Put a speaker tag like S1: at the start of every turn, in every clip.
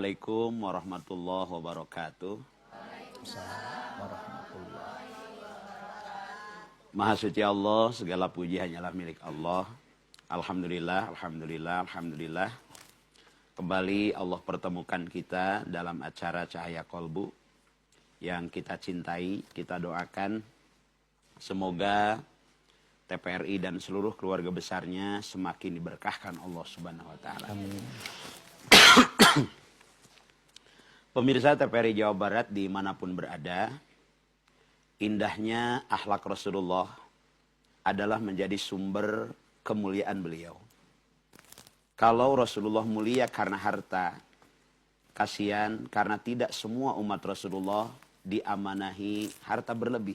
S1: Assalamualaikum warahmatullahi wabarakatuh. Maha suci Allah, segala puji hanyalah milik Allah. Alhamdulillah, alhamdulillah, alhamdulillah. Kembali Allah pertemukan kita dalam acara Cahaya Kolbu yang kita cintai, kita doakan. Semoga TPRI dan seluruh keluarga besarnya semakin diberkahkan Allah Subhanahu wa Ta'ala.
S2: Amin.
S1: Pemirsa TPRI Jawa Barat dimanapun berada, indahnya akhlak Rasulullah adalah menjadi sumber kemuliaan beliau. Kalau Rasulullah mulia karena harta, kasihan karena tidak semua umat Rasulullah diamanahi harta berlebih.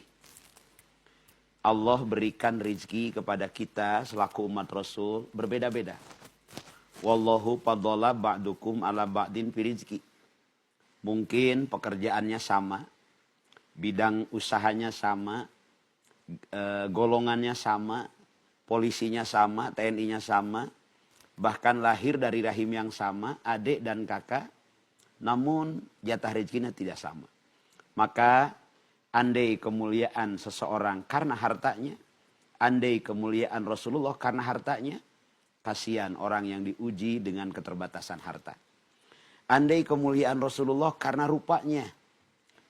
S1: Allah berikan rizki kepada kita selaku umat Rasul berbeda-beda. Wallahu fadhala ba'dukum ala ba'din fi rizki. Mungkin pekerjaannya sama, bidang usahanya sama, golongannya sama, polisinya sama, TNI-nya sama, bahkan lahir dari rahim yang sama, adik dan kakak, namun jatah rezekinya tidak sama. Maka andai kemuliaan seseorang karena hartanya, andai kemuliaan Rasulullah karena hartanya, kasihan orang yang diuji dengan keterbatasan harta. Andai kemuliaan Rasulullah karena rupanya,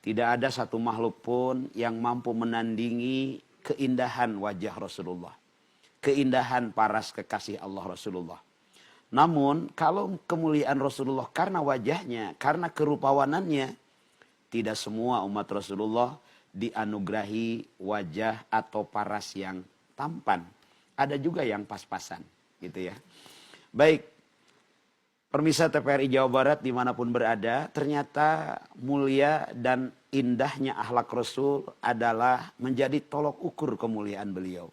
S1: tidak ada satu makhluk pun yang mampu menandingi keindahan wajah Rasulullah. Keindahan paras kekasih Allah Rasulullah. Namun kalau kemuliaan Rasulullah karena wajahnya, karena kerupawanannya, tidak semua umat Rasulullah dianugerahi wajah atau paras yang tampan. Ada juga yang pas-pasan, gitu ya. Baik, pemirsa TPRI Jawa Barat dimanapun berada, ternyata mulia dan indahnya akhlak Rasul adalah menjadi tolok ukur kemuliaan beliau.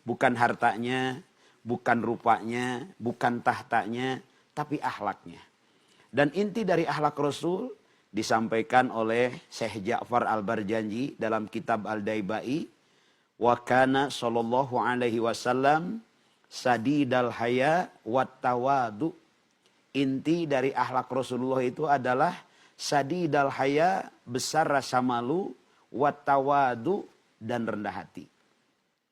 S1: Bukan hartanya, bukan rupanya, bukan tahtanya, tapi akhlaknya. Dan inti dari akhlak Rasul disampaikan oleh Syekh Ja'far Al-Barjanji dalam kitab Al-Daibai. Wa kana sallallahu alaihi wasallam sadidal haya wat tawadu. Inti dari akhlak Rasulullah itu adalah sadidal haya, besar rasa malu, wat tawadu, dan rendah hati.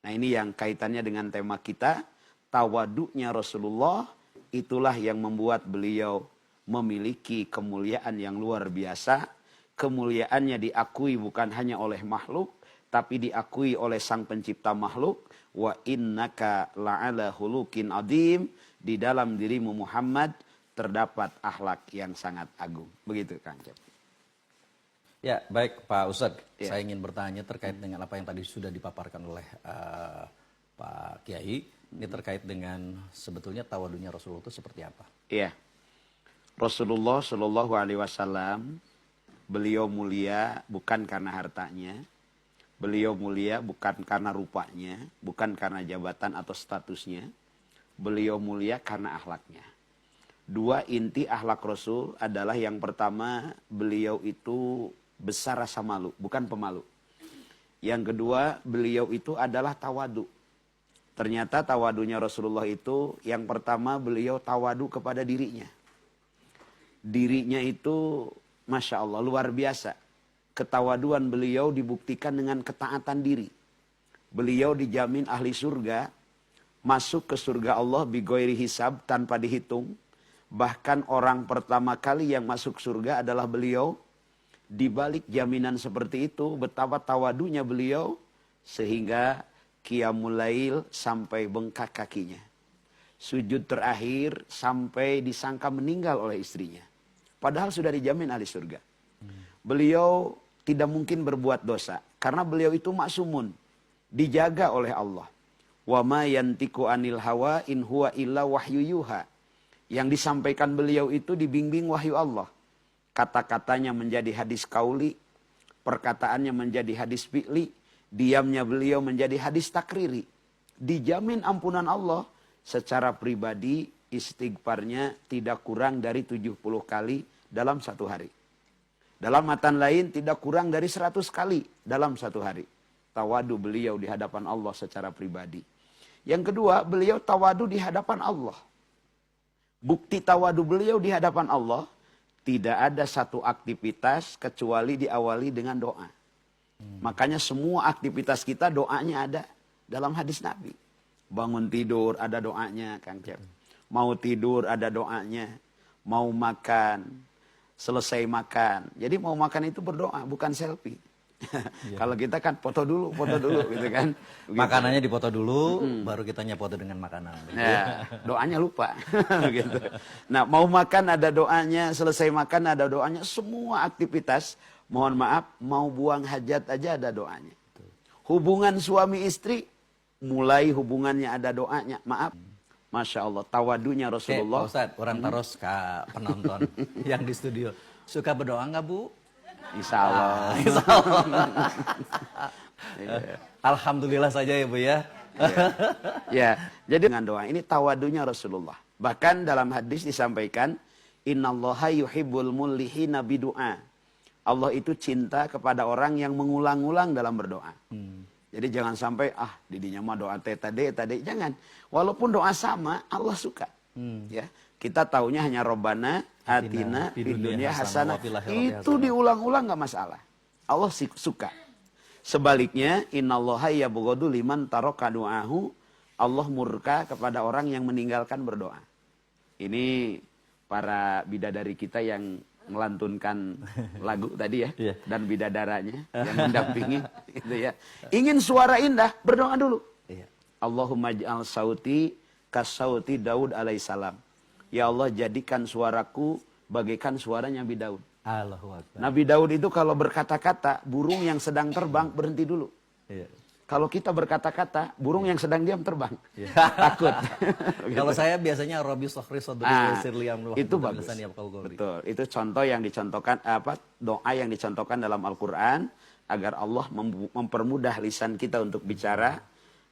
S1: Nah ini yang kaitannya dengan tema kita, tawadunya Rasulullah, itulah yang membuat beliau memiliki kemuliaan yang luar biasa. Kemuliaannya diakui bukan hanya oleh makhluk, tapi diakui oleh sang pencipta makhluk. Wa innaka la'ala hulukin adim, di dalam dirimu Muhammad terdapat akhlak yang sangat agung. Begitu Kang Cep.
S2: Ya, baik Pak Ustadz.
S1: Ya.
S2: Saya ingin bertanya terkait dengan apa yang tadi sudah dipaparkan oleh Pak Kiai. Ini terkait dengan sebetulnya tawadunya Rasulullah itu seperti apa?
S1: Iya. Rasulullah Shallallahu Alaihi Wasallam, beliau mulia bukan karena hartanya, beliau mulia bukan karena rupanya, bukan karena jabatan atau statusnya, beliau mulia karena akhlaknya. Dua inti akhlak Rasul adalah yang pertama, beliau itu besar rasa malu, bukan pemalu. Yang kedua, beliau itu adalah tawadu. Ternyata tawadunya Rasulullah itu, yang pertama beliau tawadu kepada dirinya. Dirinya itu, Masya Allah, luar biasa. Ketawaduan beliau dibuktikan dengan ketaatan diri. Beliau dijamin ahli surga, masuk ke surga Allah bigoiri hisab, tanpa dihitung. Bahkan orang pertama kali yang masuk surga adalah beliau. Di balik jaminan seperti itu, betapa tawadunya beliau, sehingga qiyamul lail sampai bengkak kakinya. Sujud terakhir sampai disangka meninggal oleh istrinya. Padahal sudah dijamin ahli surga. Beliau tidak mungkin berbuat dosa, karena beliau itu maksumun, dijaga oleh Allah. Wa ma yantiku anil hawa in huwa illa wahyu yuha. Yang disampaikan beliau itu dibimbing wahyu Allah. Kata-katanya menjadi hadis kauli, perkataannya menjadi hadis fi'li, diamnya beliau menjadi hadis takriri. Dijamin ampunan Allah, secara pribadi istighfarnya tidak kurang dari 70 kali dalam satu hari. Dalam matan lain tidak kurang dari 100 kali dalam satu hari. Tawadu beliau di hadapan Allah secara pribadi. Yang kedua, beliau tawadu di hadapan Allah. Bukti tawadu beliau di hadapan Allah, tidak ada satu aktivitas kecuali diawali dengan doa. Makanya semua aktivitas kita doanya ada dalam hadis Nabi. Bangun tidur ada doanya, Kang Cep. Mau tidur ada doanya. Mau makan, selesai makan. Jadi mau makan itu berdoa, bukan selfie. Kalau kita kan foto dulu gitu kan. Begitu.
S2: Makanannya dipoto dulu, baru kita nyapoto dengan makanan.
S1: Ya, doanya lupa. Gitu. Nah, mau makan ada doanya, selesai makan ada doanya. Semua aktivitas, mohon maaf, mau buang hajat aja ada doanya. Hubungan suami istri, mulai hubungannya ada doanya. Maaf, Masya Allah, tawadunya Rasulullah.
S2: Oke, Pak Ustadz, orang taros ke penonton yang di studio. Suka berdoa nggak, Bu?
S1: Insya Allah.
S2: Insya Allah. Alhamdulillah saja ya, Bu ya.
S1: Ya, jadi dengan doa ini tawadunya Rasulullah. Bahkan dalam hadis disampaikan, innallaha yuhibbul mullihina bidu'a. Allah itu cinta kepada orang yang mengulang-ulang dalam berdoa. Jadi jangan sampai didinya mah doa tadi, jangan. Walaupun doa sama, Allah suka. Ya, kita taunya hanya Robbana atina fid dunya hasanah. Itu diulang-ulang nggak masalah. Allah suka. Sebaliknya, innallaha yabghadu liman taraka du'ahu. Allah murka kepada orang yang meninggalkan berdoa. Ini para bidadari kita yang melantunkan lagu tadi ya, dan bidadaranya yang mendampingi gitu ya. Ingin suara indah, berdoa dulu. Allahumma ja'al sauti kasauti Daud alaihissalam. Ya Allah, jadikan suaraku bagaikan suaranya Nabi Daud.
S2: Allahu Akbar.
S1: Nabi Daud itu kalau berkata-kata, burung yang sedang terbang berhenti dulu. Kalau kita berkata-kata, burung yang sedang diam terbang. Takut.
S2: Kalau saya biasanya Robi Sohri Sodri Sirliam.
S1: Itu bagus. Betul. Itu contoh yang dicontohkan, doa yang dicontohkan dalam Al-Quran, agar Allah mempermudah lisan kita untuk bicara,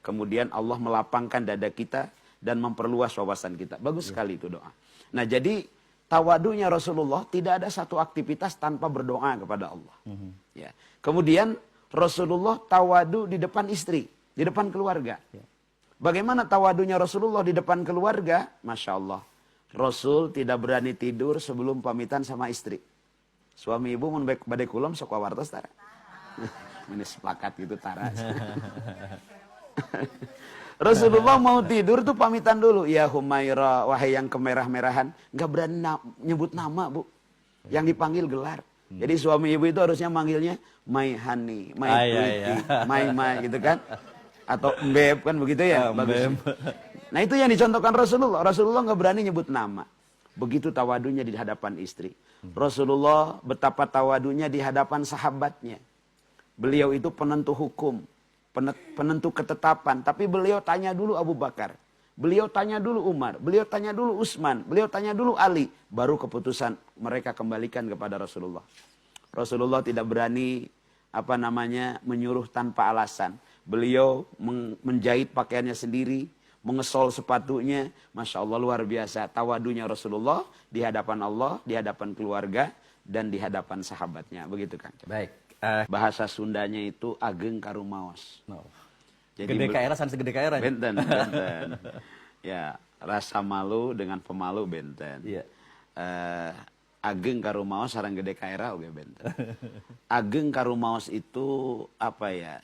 S1: kemudian Allah melapangkan dada kita, dan memperluas wawasan kita. Bagus sekali itu doa. Nah, jadi tawadunya Rasulullah tidak ada satu aktivitas tanpa berdoa kepada Allah. Ya. Kemudian Rasulullah tawadu di depan istri, di depan keluarga. Bagaimana tawadunya Rasulullah di depan keluarga? Masya Allah. Rasul tidak berani tidur sebelum pamitan sama istri. Suami ibu mun badai kulom sok wawartos tara. Ini sepakat gitu tara. Rasulullah mau tidur tuh pamitan dulu. Ya Humaira, wahai yang kemerah-merahan. Nggak berani nyebut nama, Bu. Yang dipanggil gelar. Jadi suami ibu itu harusnya manggilnya My Honey, My Pretty, My gitu kan. Atau Mbeb kan begitu ya. Bagus. Nah itu yang dicontohkan Rasulullah. Rasulullah nggak berani nyebut nama. Begitu tawadunya di hadapan istri. Rasulullah betapa tawadunya di hadapan sahabatnya. Beliau itu penentu hukum. Penentu ketetapan, tapi beliau tanya dulu Abu Bakar, beliau tanya dulu Umar, beliau tanya dulu Utsman, beliau tanya dulu Ali, baru keputusan mereka kembalikan kepada Rasulullah. Rasulullah tidak berani menyuruh tanpa alasan. Beliau menjahit pakaiannya sendiri, mengesol sepatunya, Masya Allah luar biasa. Tawadunya Rasulullah di hadapan Allah, di hadapan keluarga, dan di hadapan sahabatnya. Begitu kan?
S2: Baik.
S1: Bahasa Sundanya itu ageng karumaos.
S2: Jadi gede kaera san segede kaera.
S1: Benten. Ya, rasa malu dengan pemalu benten. Ageng karumaos sareng gede kaera oge benten. Ageng karumaos itu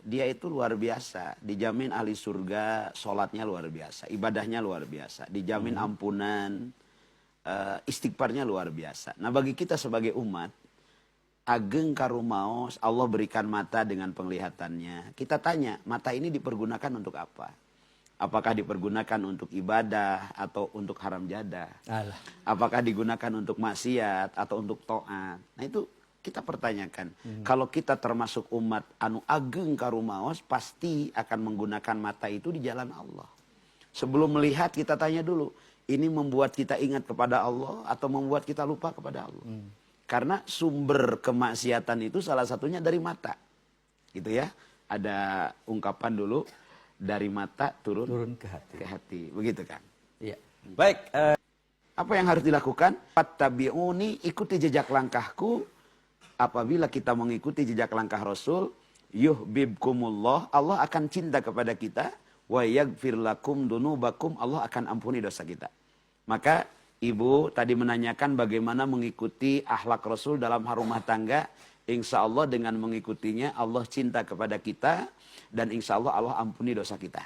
S1: dia itu luar biasa, dijamin ahli surga, sholatnya luar biasa, ibadahnya luar biasa, dijamin ampunan, istighfarnya luar biasa. Nah, bagi kita sebagai umat, ageng karumaos, Allah berikan mata dengan penglihatannya. Kita tanya, mata ini dipergunakan untuk apa? Apakah dipergunakan untuk ibadah atau untuk haram jadah? Apakah digunakan untuk maksiat atau untuk taat? Nah itu kita pertanyakan. Kalau kita termasuk umat anu ageng karumaos, pasti akan menggunakan mata itu di jalan Allah. Sebelum melihat kita tanya dulu, ini membuat kita ingat kepada Allah atau membuat kita lupa kepada Allah? Karena sumber kemaksiatan itu salah satunya dari mata. Gitu ya. Ada ungkapan dulu, dari mata turun ke hati. Begitu kan?
S2: Iya. Baik.
S1: Apa yang harus dilakukan? Fattabi'uni, ikuti jejak langkahku. Apabila kita mengikuti jejak langkah Rasul, yuhbibkumullah, Allah akan cinta kepada kita. Wa yaghfir lakum dunubakum, Allah akan ampuni dosa kita. Maka Ibu tadi menanyakan bagaimana mengikuti akhlak Rasul dalam rumah tangga. Insya Allah dengan mengikutinya Allah cinta kepada kita. Dan insya Allah Allah ampuni dosa kita.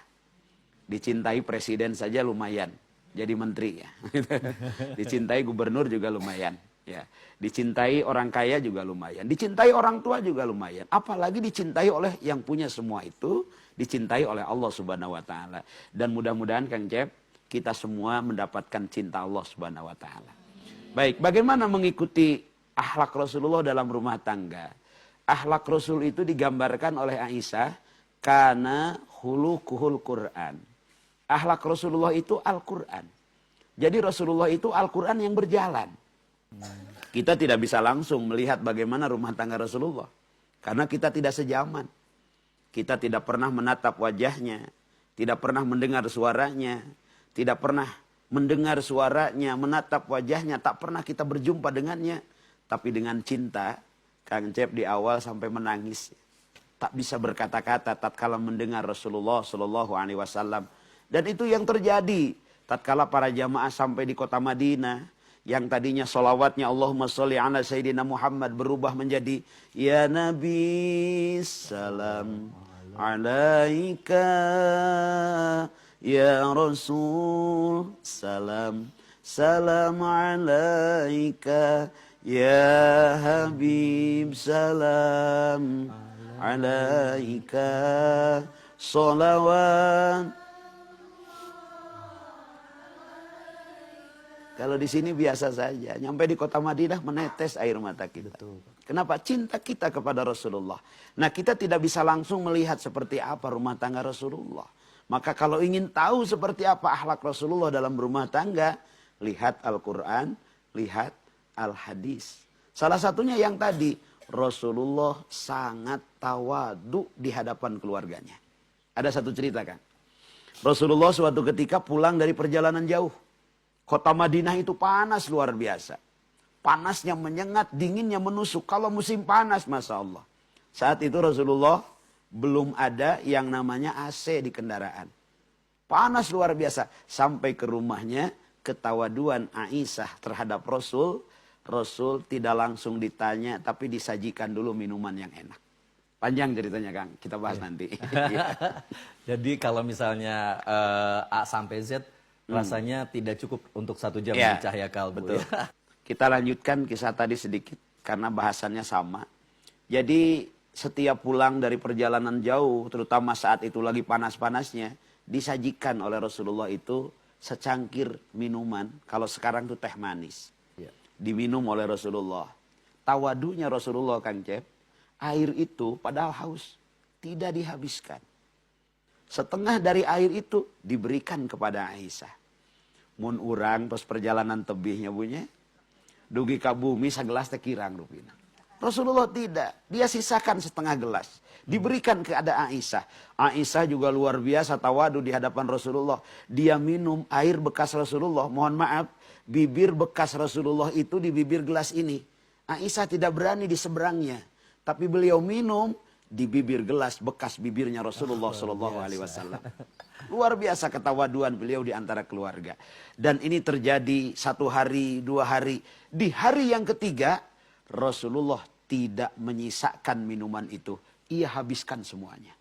S1: Dicintai presiden saja lumayan. Jadi menteri ya. Dicintai gubernur juga lumayan. Ya. Dicintai orang kaya juga lumayan. Dicintai orang tua juga lumayan. Apalagi dicintai oleh yang punya semua itu. Dicintai oleh Allah Subhanahu wa Ta'ala. Dan mudah-mudahan Kang Cep, kita semua mendapatkan cinta Allah Subhanahu wa Ta'ala. Baik, bagaimana mengikuti akhlak Rasulullah dalam rumah tangga? Akhlak Rasul itu digambarkan oleh Aisyah kana khuluquhul Quran. Akhlak Rasulullah itu Al-Quran. Jadi Rasulullah itu Al-Quran yang berjalan. Kita tidak bisa langsung melihat bagaimana rumah tangga Rasulullah. Karena kita tidak sejaman. Kita tidak pernah menatap wajahnya. Tidak pernah mendengar suaranya. Tidak pernah mendengar suaranya, menatap wajahnya. Tak pernah kita berjumpa dengannya. Tapi dengan cinta, Kang Cep di awal sampai menangis. Tak bisa berkata-kata tatkala mendengar Rasulullah SAW. Dan itu yang terjadi tatkala para jamaah sampai di kota Madinah. Yang tadinya solawatnya Allahumma sholli ala Sayyidina Muhammad berubah menjadi Ya Nabi salam alaika Ya Rasul salam salam alaika Ya Habib salam alaika solawat. Kalau di sini biasa saja, nyampe di kota Madinah menetes air mata kita. Betul. Kenapa? Cinta kita kepada Rasulullah. Nah, kita tidak bisa langsung melihat seperti apa rumah tangga Rasulullah. Maka kalau ingin tahu seperti apa akhlak Rasulullah dalam rumah tangga, lihat Al-Quran, lihat Al-Hadis. Salah satunya yang tadi, Rasulullah sangat tawadu di hadapan keluarganya. Ada satu cerita kan. Rasulullah suatu ketika pulang dari perjalanan jauh. Kota Madinah itu panas luar biasa. Panasnya menyengat, dinginnya menusuk. Kalau musim panas, Masya Allah. Saat itu Rasulullah belum ada yang namanya AC di kendaraan. Panas luar biasa. Sampai ke rumahnya, ketawaduan Aisyah terhadap Rasul. Rasul tidak langsung ditanya, tapi disajikan dulu minuman yang enak. Panjang ceritanya Kang, kita bahas nanti.
S2: Jadi kalau misalnya A sampai Z, rasanya tidak cukup untuk 1 jam di cahaya kalbu.
S1: Betul. Ya. Kita lanjutkan kisah tadi sedikit karena bahasannya sama. Jadi setiap pulang dari perjalanan jauh, terutama saat itu lagi panas-panasnya, disajikan oleh Rasulullah itu secangkir minuman. Kalau sekarang itu teh manis. Ya. Diminum oleh Rasulullah. Tawadunya Rasulullah Kang Cep, air itu padahal haus, tidak dihabiskan. Setengah dari air itu diberikan kepada Aisyah. Mun urang pas perjalanan tebihnya punya. Dugi ka bumi sagelas teh kirang rupina. Rasulullah tidak. Dia sisakan setengah gelas. Diberikan kepada Aisyah. Aisyah juga luar biasa tawadu di hadapan Rasulullah. Dia minum air bekas Rasulullah. Mohon maaf. Bibir bekas Rasulullah itu di bibir gelas ini. Aisyah tidak berani di seberangnya. Tapi beliau minum di bibir gelas bekas bibirnya Rasulullah SAW. Luar biasa ketawaduan beliau di antara keluarga. Dan ini terjadi 1 hari, 2 hari. Di hari yang ketiga, Rasulullah tidak menyisakan minuman itu. Ia habiskan semuanya.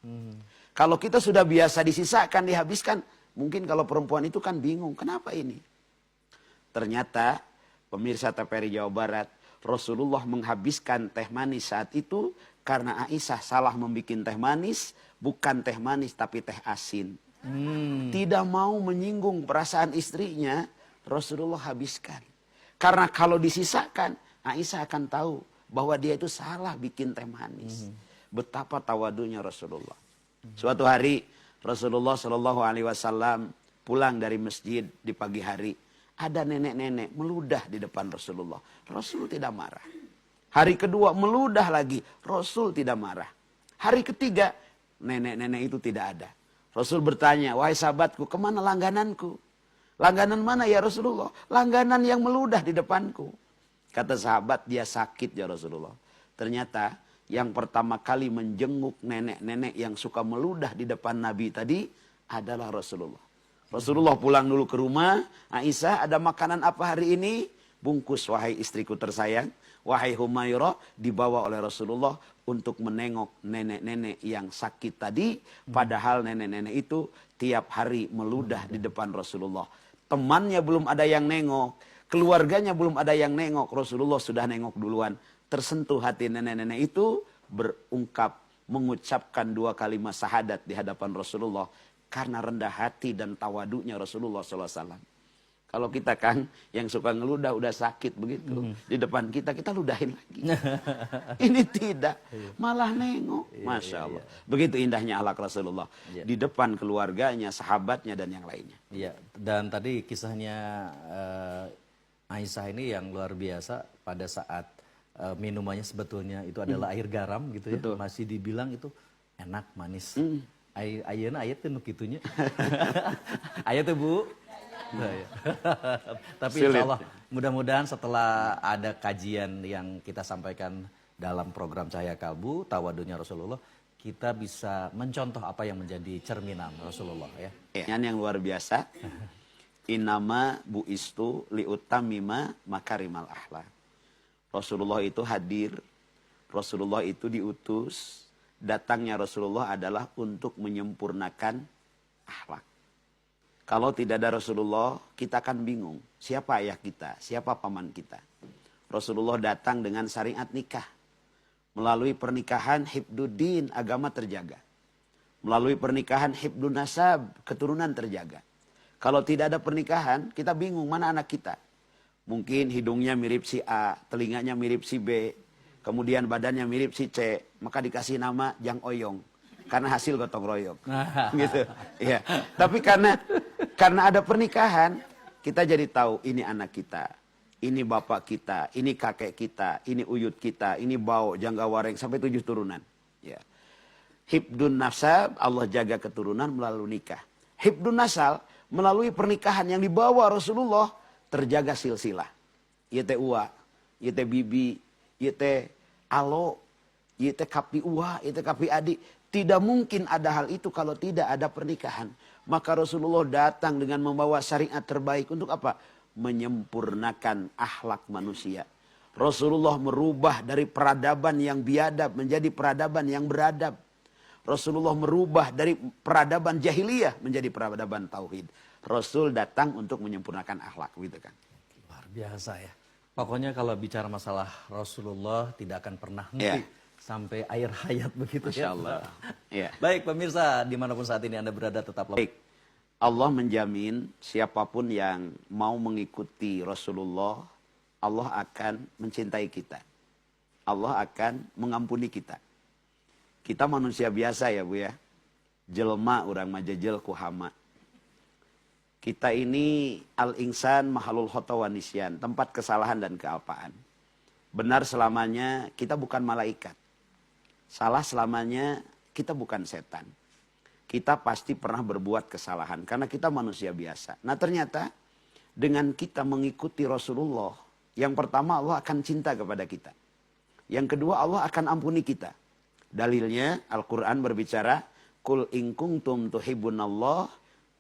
S1: Kalau kita sudah biasa disisakan, dihabiskan. Mungkin kalau perempuan itu kan bingung, kenapa ini? Ternyata, pemirsa TVRI Jawa Barat, Rasulullah menghabiskan teh manis saat itu karena Aisyah salah membuat teh manis, bukan teh manis tapi teh asin. Tidak mau menyinggung perasaan istrinya, Rasulullah habiskan. Karena kalau disisakan, Aisyah akan tahu bahwa dia itu salah bikin teh manis. Betapa tawadunya Rasulullah. Suatu hari Rasulullah SAW pulang dari masjid di pagi hari. Ada nenek-nenek meludah di depan Rasulullah. Rasul tidak marah. Hari kedua meludah lagi. Rasul tidak marah. Hari ketiga nenek-nenek itu tidak ada. Rasul bertanya, wahai sahabatku, kemana langgananku? Langganan mana ya Rasulullah? Langganan yang meludah di depanku. Kata sahabat, dia sakit ya Rasulullah. Ternyata yang pertama kali menjenguk nenek-nenek yang suka meludah di depan Nabi tadi adalah Rasulullah. Rasulullah pulang dulu ke rumah. Aisyah, ada makanan apa hari ini? Bungkus, wahai istriku tersayang. Wahai Humairah, dibawa oleh Rasulullah untuk menengok nenek-nenek yang sakit tadi. Padahal nenek-nenek itu tiap hari meludah di depan Rasulullah. Temannya belum ada yang nengok. Keluarganya belum ada yang nengok. Rasulullah sudah nengok duluan. Tersentuh hati nenek-nenek itu, berungkap, mengucapkan 2 kalimat syahadat di hadapan Rasulullah. Karena rendah hati dan tawadunya Rasulullah SAW. Kalau kita kan yang suka ngeludah udah sakit begitu. Di depan kita ludahin lagi. Ini tidak. Malah nengok. Masya Allah. Begitu indahnya akhlak Rasulullah. Di depan keluarganya, sahabatnya dan yang lainnya.
S2: Iya. Dan tadi kisahnya Aisyah ini yang luar biasa pada saat minumannya sebetulnya itu adalah air garam gitu ya.
S1: Betul.
S2: Masih dibilang itu enak, manis. Ayeuna aya teh nu kitunya. Aya teh Bu. Nah, ya. Tapi insya Allah mudah-mudahan setelah ada kajian yang kita sampaikan dalam program Cahaya Kalbu, Tawadunya Rasulullah, kita bisa mencontoh apa yang menjadi cerminan Rasulullah ya.
S1: Yang luar biasa. Innama bu'istu liutamima makarimal akhlak. Rasulullah itu hadir, Rasulullah itu diutus. Datangnya Rasulullah adalah untuk menyempurnakan akhlak. Kalau tidak ada Rasulullah, kita akan bingung. Siapa ayah kita? Siapa paman kita? Rasulullah datang dengan syariat nikah. Melalui pernikahan hibduddin, agama terjaga. Melalui pernikahan hibdun nasab, keturunan terjaga. Kalau tidak ada pernikahan, kita bingung mana anak kita. Mungkin hidungnya mirip si A, telinganya mirip si B, kemudian badannya mirip si C, maka dikasih nama Jang Oyong. Karena hasil gotong royong. Gitu. Ya. Tapi karena ada pernikahan, kita jadi tahu ini anak kita, ini bapak kita, ini kakek kita, ini uyut kita, ini bau, jangga wareng, sampai 7 turunan. Ya. Hibdun nasab, Allah jaga keturunan melalui nikah. Hibdun nasal, melalui pernikahan yang dibawa Rasulullah, terjaga silsilah. Yete uwa, yete bibi, yete alo, yete kapi uwa, yete kapi adik. Tidak mungkin ada hal itu kalau tidak ada pernikahan. Maka Rasulullah datang dengan membawa syariat terbaik untuk apa? Menyempurnakan akhlak manusia. Rasulullah merubah dari peradaban yang biadab menjadi peradaban yang beradab. Rasulullah merubah dari peradaban jahiliyah menjadi peradaban tauhid. Rasul datang untuk menyempurnakan akhlak, gitu kan.
S2: Luar biasa ya. Pokoknya kalau bicara masalah Rasulullah tidak akan pernah henti. Sampai air hayat begitu.
S1: Masya Allah. Ya.
S2: Baik pemirsa, dimanapun saat ini Anda berada tetaplah.
S1: Baik. Allah menjamin siapapun yang mau mengikuti Rasulullah, Allah akan mencintai kita. Allah akan mengampuni kita. Kita manusia biasa ya Bu ya. Jelma urang majejel kuhama. Kita ini al-insan mahalul khata wa nisyan, tempat kesalahan dan kealpaan. Benar selamanya kita bukan malaikat. Salah selamanya kita bukan setan. Kita pasti pernah berbuat kesalahan karena kita manusia biasa. Nah ternyata dengan kita mengikuti Rasulullah, yang pertama Allah akan cinta kepada kita. Yang kedua Allah akan ampuni kita. Dalilnya Al-Quran berbicara, Kul in kuntum tuhibbunallah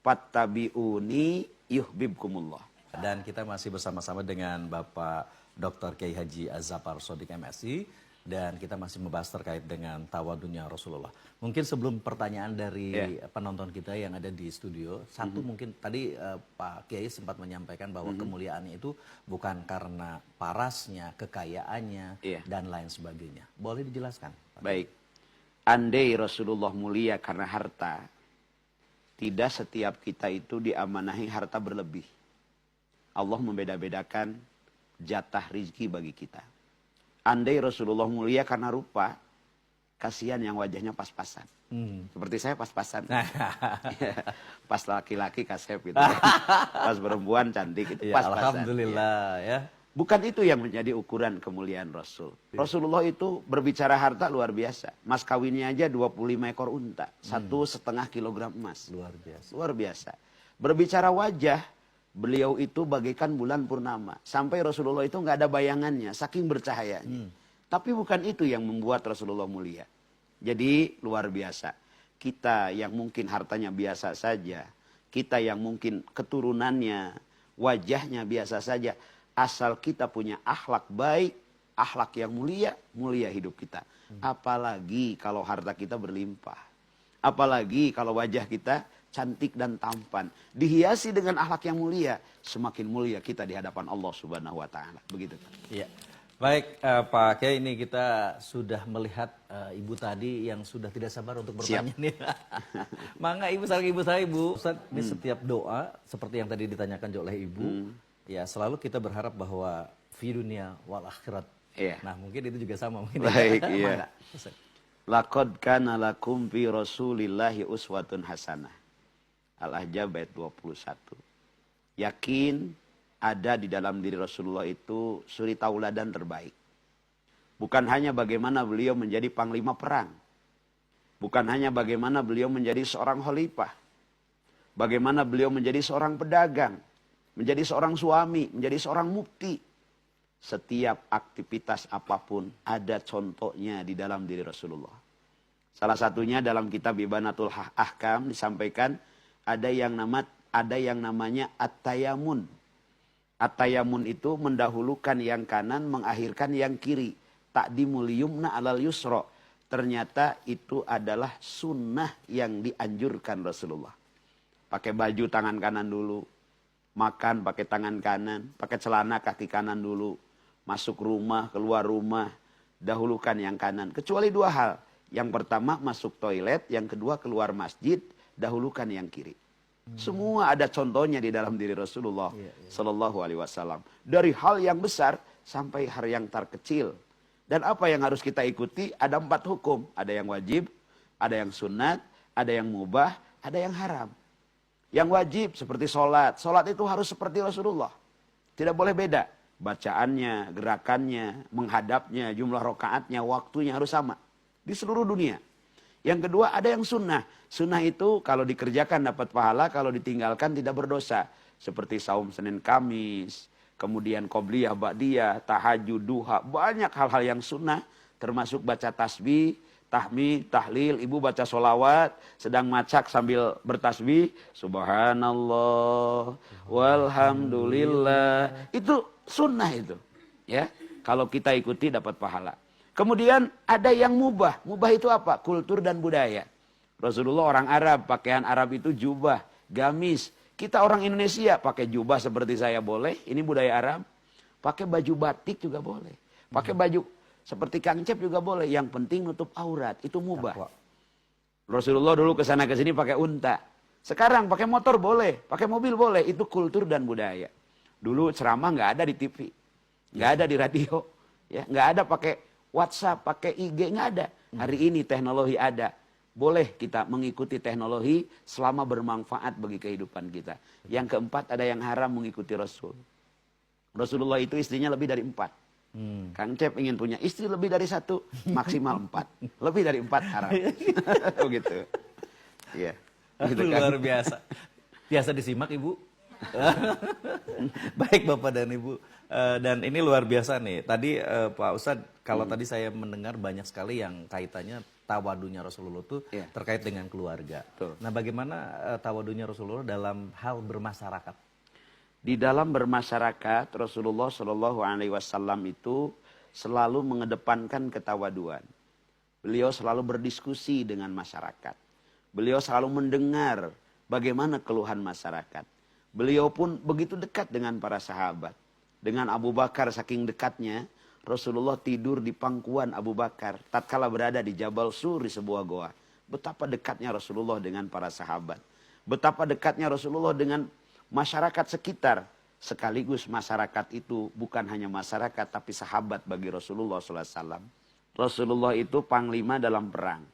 S1: fattabi'uni yuhibbukumullah.
S2: Dan kita masih bersama-sama dengan Bapak Dr. Kiai Haji Az-Dzafar Shodiq MSI. Dan kita masih membahas terkait dengan tawadunya Rasulullah. Mungkin sebelum pertanyaan dari penonton kita yang ada di studio. Satu mungkin tadi Pak Kiai sempat menyampaikan bahwa kemuliaannya itu bukan karena parasnya, kekayaannya, dan lain sebagainya. Boleh dijelaskan?
S1: Baik. Andai Rasulullah mulia karena harta, tidak setiap kita itu diamanahi harta berlebih. Allah membeda-bedakan jatah rizki bagi kita. Andai Rasulullah mulia karena rupa, kasihan yang wajahnya pas-pasan. Seperti saya pas-pasan. Pas laki-laki kasep gitu. Pas perempuan cantik itu pas-pasan.
S2: Alhamdulillah ya.
S1: Bukan itu yang menjadi ukuran kemuliaan Rasul. Rasulullah itu berbicara harta luar biasa. Mas kawinnya aja 25 ekor unta. 1,5 kilogram emas.
S2: Luar biasa.
S1: Luar biasa. Berbicara wajah, beliau itu bagaikan bulan purnama. Sampai Rasulullah itu nggak ada bayangannya, saking bercahayanya. Tapi bukan itu yang membuat Rasulullah mulia. Jadi luar biasa. Kita yang mungkin hartanya biasa saja, kita yang mungkin keturunannya, wajahnya biasa saja, asal kita punya akhlak baik, akhlak yang mulia, mulia hidup kita. Apalagi kalau harta kita berlimpah. Apalagi kalau wajah kita cantik dan tampan. Dihiasi dengan akhlak yang mulia, semakin mulia kita di hadapan Allah Subhanahu wa taala. Begitu.
S2: Iya. Baik, Pak Kiai, ini kita sudah melihat Ibu tadi yang sudah tidak sabar untuk bertanya nih. Mangga Ibu, saling Ibu saya Ibu. Ustaz, di setiap doa seperti yang tadi ditanyakan oleh Ibu, ya selalu kita berharap bahwa fi dunia wal akhirat.
S1: Iya.
S2: Nah, mungkin itu juga sama mungkin.
S1: Baik, iya.
S2: Mangga, Ustaz.
S1: Laqad kana lakum fi Rasulillahi uswatun hasanah. Al-Ahzab ayat 21. Yakin ada di dalam diri Rasulullah itu suri tauladan terbaik. Bukan hanya bagaimana beliau menjadi panglima perang. Bukan hanya bagaimana beliau menjadi seorang khalifah. Bagaimana beliau menjadi seorang pedagang. Menjadi seorang suami, menjadi seorang mufti. Setiap aktivitas apapun ada contohnya di dalam diri Rasulullah. Salah satunya dalam kitab Ibanatul Ahkam disampaikan ada yang namanya at-tayamun. At-tayamun itu mendahulukan yang kanan, mengakhirkan yang kiri. Ta'dimul yumna alal yusra. Ternyata itu adalah sunnah yang dianjurkan Rasulullah. Pakai baju tangan kanan dulu. Makan pakai tangan kanan. Pakai celana kaki kanan dulu. Masuk rumah, keluar rumah. Dahulukan yang kanan. Kecuali dua hal. Yang pertama masuk toilet. Yang kedua keluar masjid. Dahulukan yang kiri. Semua ada contohnya di dalam diri Rasulullah Sallallahu Alaihi Wasallam. Dari hal yang besar sampai hal yang terkecil. Dan apa yang harus kita ikuti? Ada 4 hukum. Ada yang wajib, ada yang sunat, ada yang mubah, ada yang haram. Yang wajib seperti sholat. Sholat itu harus seperti Rasulullah. Tidak boleh beda. Bacaannya, gerakannya, menghadapnya, jumlah rokaatnya, waktunya harus sama. Di seluruh dunia. Yang kedua ada yang sunnah. Sunnah itu kalau dikerjakan dapat pahala, kalau ditinggalkan tidak berdosa. Seperti saum Senin Kamis, kemudian qobliyah, ba'diyah, tahajud, duha. Banyak hal-hal yang sunnah, termasuk baca tasbih, tahmid, tahlil. Ibu baca sholawat, sedang macak sambil bertasbih. Subhanallah, walhamdulillah. Itu sunnah itu. Ya, kalau kita ikuti dapat pahala. Kemudian ada yang mubah. Mubah itu apa? Kultur dan budaya. Rasulullah orang Arab, pakaian Arab itu jubah, gamis. Kita orang Indonesia pakai jubah seperti saya boleh. Ini budaya Arab. Pakai baju batik juga boleh. Pakai baju seperti Kang Cep juga boleh. Yang penting nutup aurat. Itu mubah. Rasulullah dulu kesana kesini pakai unta. Sekarang pakai motor boleh. Pakai mobil boleh. Itu kultur dan budaya. Dulu ceramah nggak ada di TV. Nggak ada di radio. Ya, nggak ada pakai WhatsApp, pakai IG, nggak ada. Hari ini teknologi ada. Boleh kita mengikuti teknologi selama bermanfaat bagi kehidupan kita. Yang keempat ada yang haram mengikuti Rasul. Rasulullah itu istrinya lebih dari 4. Kang Cep ingin punya istri lebih dari 1, maksimal 4. Lebih dari 4 haram. Begitu. Iya. Gitu kan?
S2: Luar biasa. Biasa disimak Ibu. Baik Bapak dan Ibu. Dan ini luar biasa nih. Tadi Pak Ustadz, kalau tadi saya mendengar banyak sekali yang kaitannya tawadunya Rasulullah itu terkait dengan keluarga.
S1: Betul.
S2: Nah bagaimana tawadunya Rasulullah dalam hal bermasyarakat?
S1: Di dalam bermasyarakat Rasulullah Shallallahu Alaihi Wasallam itu selalu mengedepankan ketawaduan. Beliau selalu berdiskusi dengan masyarakat. Beliau selalu mendengar bagaimana keluhan masyarakat. Beliau pun begitu dekat dengan para sahabat. Dengan Abu Bakar saking dekatnya, Rasulullah tidur di pangkuan Abu Bakar tatkala berada di Jabal Sur di sebuah goa. Betapa dekatnya Rasulullah dengan para sahabat. Betapa dekatnya Rasulullah dengan masyarakat sekitar. Sekaligus masyarakat itu bukan hanya masyarakat tapi sahabat bagi Rasulullah SAW. Rasulullah itu panglima dalam perang.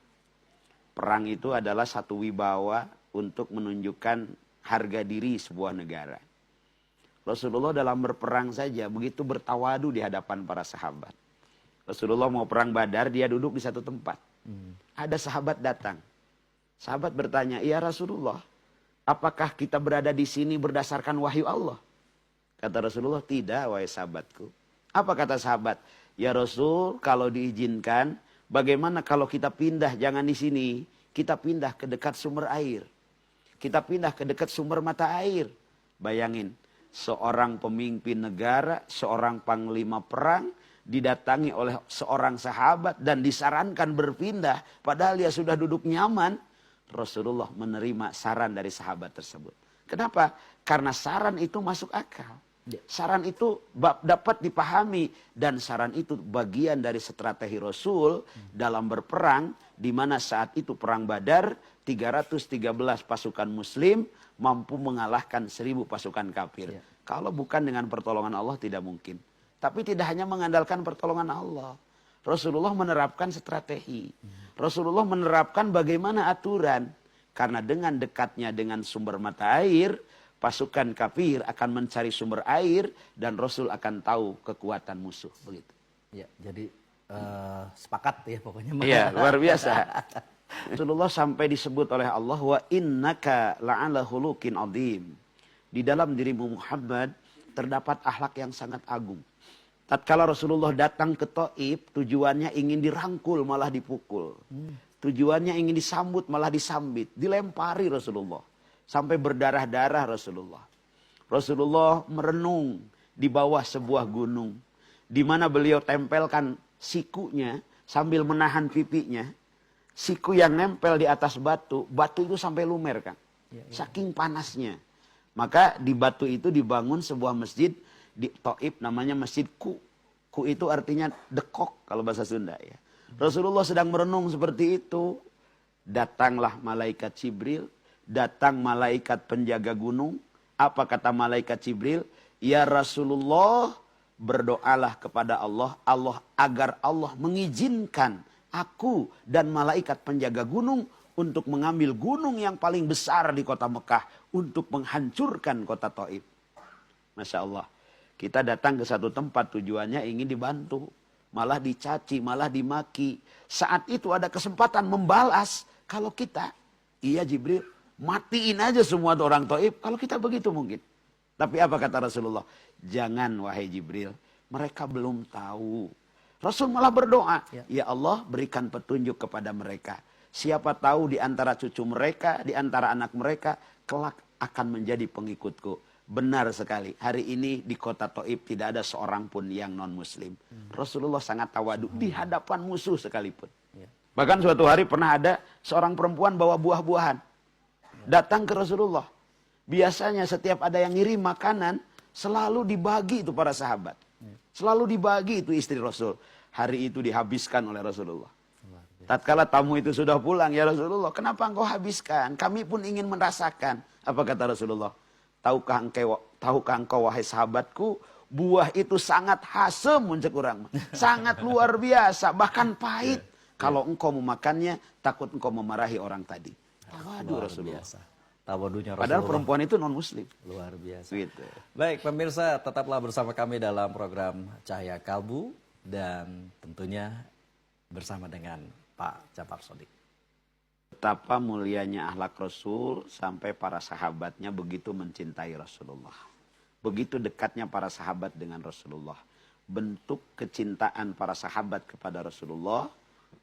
S1: Perang itu adalah satu wibawa untuk menunjukkan harga diri sebuah negara. Rasulullah dalam berperang saja begitu bertawadu di hadapan para sahabat. Rasulullah mau perang Badar, dia duduk di satu tempat. Ada sahabat datang. Sahabat bertanya, "Ya Rasulullah, apakah kita berada di sini berdasarkan wahyu Allah?" Kata Rasulullah, "Tidak, wahai sahabatku." Apa kata sahabat? "Ya Rasul, kalau diizinkan, bagaimana kalau kita pindah, jangan di sini, kita pindah ke dekat sumber air. kita pindah ke dekat sumber mata air. Bayangin, seorang pemimpin negara, seorang panglima perang, didatangi oleh seorang sahabat dan disarankan berpindah. Padahal dia sudah duduk nyaman. Rasulullah menerima saran dari sahabat tersebut. Kenapa? Karena saran itu masuk akal. Saran itu dapat dipahami. Dan saran itu bagian dari strategi Rasul dalam berperang. Di mana saat itu perang Badar, 313 pasukan muslim mampu mengalahkan 1000 pasukan kafir. Kalau bukan dengan pertolongan Allah tidak mungkin. Tapi tidak hanya mengandalkan pertolongan Allah. Rasulullah menerapkan strategi. Rasulullah menerapkan bagaimana aturan. Karena dengan dekatnya dengan sumber mata air, pasukan kafir akan mencari sumber air dan Rasul akan tahu kekuatan musuh. Begitu.
S2: Ya, jadi sepakat ya pokoknya.
S1: Iya, luar biasa. Rasulullah sampai disebut oleh Allah, wa innaka la'ala khuluqin adzim. Di dalam dirimu Muhammad terdapat akhlak yang sangat agung. Tatkala Rasulullah datang ke Taif, tujuannya ingin dirangkul malah dipukul. Tujuannya ingin disambut malah disambit, dilempari Rasulullah. Sampai berdarah-darah Rasulullah. Rasulullah merenung di bawah sebuah gunung. Di mana beliau tempelkan sikunya sambil menahan pipinya. Siku yang nempel di atas batu, batu itu sampai lumer kan. Saking panasnya. Maka di batu itu dibangun sebuah masjid di Taif namanya Masjid Ku. Ku itu artinya dekok kalau bahasa Sunda ya. Rasulullah sedang merenung seperti itu. Datanglah malaikat Jibril. Datang malaikat penjaga gunung. Apa kata malaikat Jibril? Ya Rasulullah, berdoalah kepada Allah. Agar Allah mengizinkan aku dan malaikat penjaga gunung untuk mengambil gunung yang paling besar di kota Mekah. Untuk menghancurkan kota Taif. Masya Allah. Kita datang ke satu tempat tujuannya ingin dibantu. Malah dicaci, malah dimaki. Saat itu ada kesempatan membalas. Kalau kita, iya Jibril, matiin aja semua orang Taif. Kalau kita begitu mungkin. Tapi apa kata Rasulullah? Jangan wahai Jibril. Mereka belum tahu. Rasul malah berdoa. Ya Allah berikan petunjuk kepada mereka. Siapa tahu di antara cucu mereka, di antara anak mereka. Kelak akan menjadi pengikutku. Benar sekali. Hari ini di kota Taif tidak ada seorang pun yang non muslim. Rasulullah sangat tawadu di hadapan musuh sekalipun. Bahkan suatu hari pernah ada seorang perempuan bawa buah-buahan. Datang ke Rasulullah. Biasanya setiap ada yang ngirim makanan, selalu dibagi itu para sahabat. Selalu dibagi itu istri Rasul. Hari itu dihabiskan oleh Rasulullah. Tatkala tamu itu sudah pulang, ya Rasulullah, kenapa engkau habiskan? Kami pun ingin merasakan. Apa kata Rasulullah? Tahukah engkau wahai sahabatku, buah itu sangat hasem muncul kurang. Sangat luar biasa, bahkan pahit. Kalau engkau memakannya, takut engkau memarahi orang tadi. Waduh Rasulullah.
S2: Tawadunya Rasulullah.
S1: Padahal perempuan itu non muslim.
S2: Luar biasa.
S1: Gitu.
S2: Baik pemirsa, tetaplah bersama kami dalam program Cahaya Kalbu. Dan tentunya bersama dengan Pak Ja'far Shadiq.
S1: Betapa mulianya akhlak Rasul sampai para sahabatnya begitu mencintai Rasulullah. Begitu dekatnya para sahabat dengan Rasulullah. Bentuk kecintaan para sahabat kepada Rasulullah,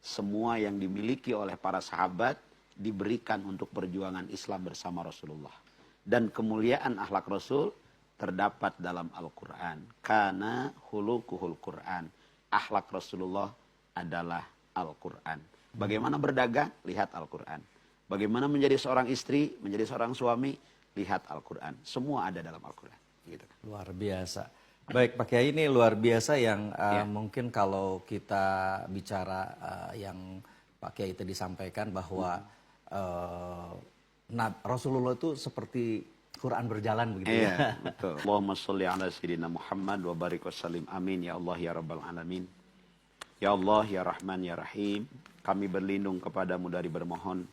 S1: semua yang dimiliki oleh para sahabat diberikan untuk perjuangan Islam bersama Rasulullah. Dan kemuliaan akhlak Rasul terdapat dalam Al-Quran. Kana hulukuhul Quran. Akhlak Rasulullah adalah Al-Quran. Bagaimana berdagang? Lihat Al-Quran. Bagaimana menjadi seorang istri, menjadi seorang suami? Lihat Al-Quran. Semua ada dalam Al-Quran. Gitu.
S2: Luar biasa. Baik Pak Kiai, ini luar biasa yang mungkin kalau kita bicara yang Pak Kiai tadi sampaikan bahwa Rasulullah itu seperti Quran berjalan begitu ya.
S1: Betul. Allahumma sholli ala sayyidina Muhammad wa barik wa sallim. Amin ya Allah ya rabbal alamin. Ya Allah ya Rahman ya Rahim. Kami berlindung kepadamu dari bermohon.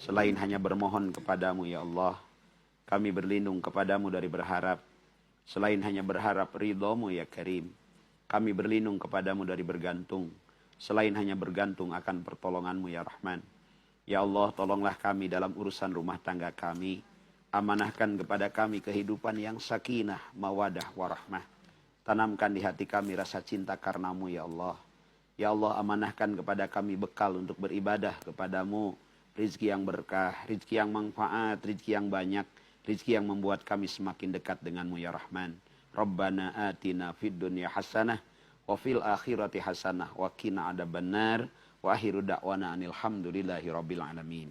S1: Selain hanya bermohon kepadamu ya Allah. Kami berlindung kepadamu dari berharap. Selain hanya berharap ridhamu ya Karim. Kami berlindung kepadamu dari bergantung. Selain hanya bergantung akan pertolonganmu ya Rahman. Ya Allah tolonglah kami dalam urusan rumah tangga kami. Amanahkan kepada kami kehidupan yang sakinah, mawadah, warahmah. Tanamkan di hati kami rasa cinta karenamu ya Allah. Ya Allah amanahkan kepada kami bekal untuk beribadah kepadamu. rizki yang berkah, rizki yang manfaat, rizki yang banyak, rizki yang membuat kami semakin dekat denganmu ya Rahman. Rabbana atina fid dunya hasanah wa fil akhirati hasanah wa qina adzabannar wa akhiru da'wana anil hamdulillahi rabbil alamin.